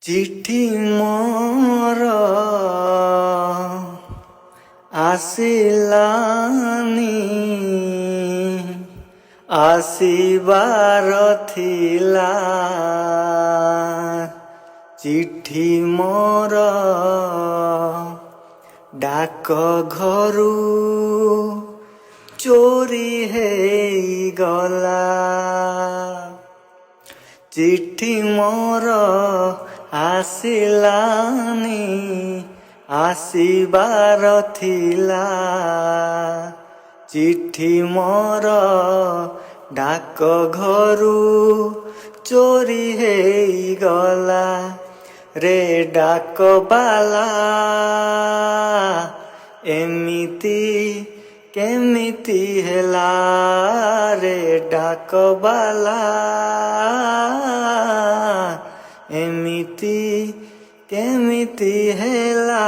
चिट्ठी मोर आसिलानी आसिबार थिला चिट्ठी मोर डाक घरू चोरी है गला चिट्ठी मोर आसिलानी आसिबार थिला चिट्ठी मोर डाक घरू चोरी है गला रे डाक बाला एमिति केमिति हेला रे डाक बाला एमिति केमिति हेला।